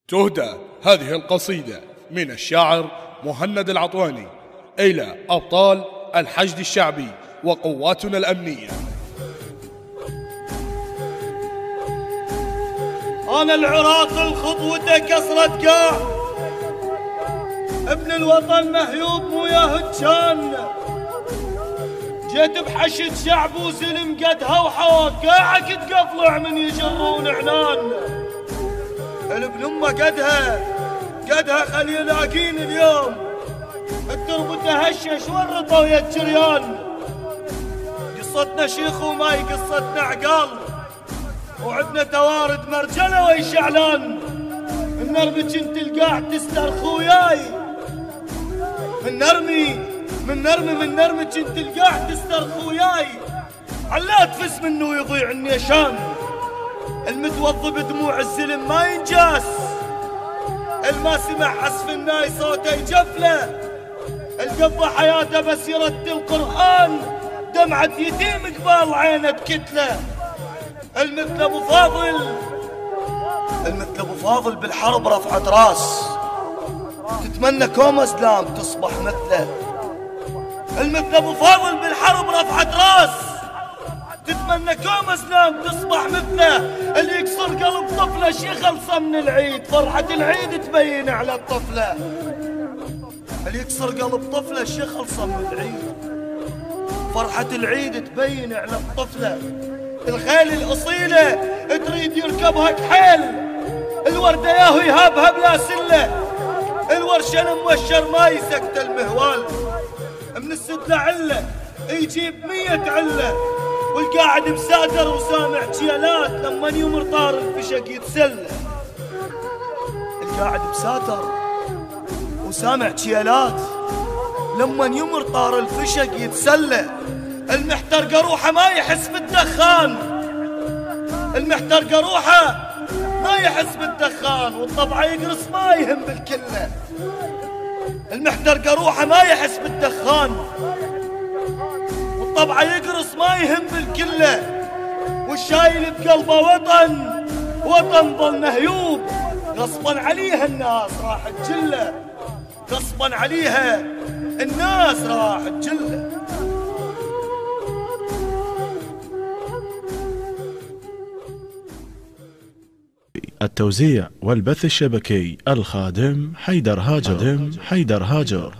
تهدى هذه القصيدة من الشاعر مهند العطواني إلى أبطال الحشد الشعبي وقواتنا الأمنية. أنا العراق الخطوة كسرت قاع، ابن الوطن مهيوب وياه كان، جيت بحشد شعب وسلم قدها وحواك، قاعك تقفلع من يجرون عنان، الابن امه قدها خلي يلاقين اليوم، التربة تهشش ورطوا يا الجريان، قصتنا شيخ وماي قصتنا عقال، وعدنا توارد مرجله ويشعلان، النرمي كنت القاع تسترخي وياي، من نرمي كنت القاع تسترخي وياي، علات فس منه يضيع النيشان، المتوضي بدموع الزلم ما ينجاس، الما سمع حسف الناي صوته يجفله، القضى حياته بس يرتل قرآن، دمعة يتيم قبال عينه بكتله، المثل ابو فاضل بالحرب رفعت راس، تتمنى كوم اسلام تصبح مثله، المثل ابو فاضل بالحرب رفعت راس، تتمنى كوم اسلام تصبح مثله، اللي يكسر قلب طفله شي خلصه من العيد، فرحة العيد تبين على الطفله، اللي يكسر قلب طفله شي خلصه من العيد، فرحة العيد تبين على الطفله، الخيل الأصيلة تريد يركبها كحيل، الوردة ياهو يهابها بلا سلة، الورشة الموشر ما يسكت المهوال، من السدلة علة يجيب 100 علة، والقاعد بساتر وسامع جيالات لما يمر طار الفشق يتسلى، القاعد بساتر وسامع جيالات لما يمر طار الفشق يتسلى، المحتر قروحه ما يحس بالدخان، المحتر قروحه ما يحس بالدخان، والطبع يقرص ما يهم بالكله، المحتر قروحه ما يحس بالدخان، والطبع يقرص ما يهم بالكله، والشايل بقلبه وطن ظل مهيوب، غصبا عليها الناس راح تجله، غصبا عليها الناس راح تجله. التوزيع والبث الشبكي الخادم حيدر هاجر.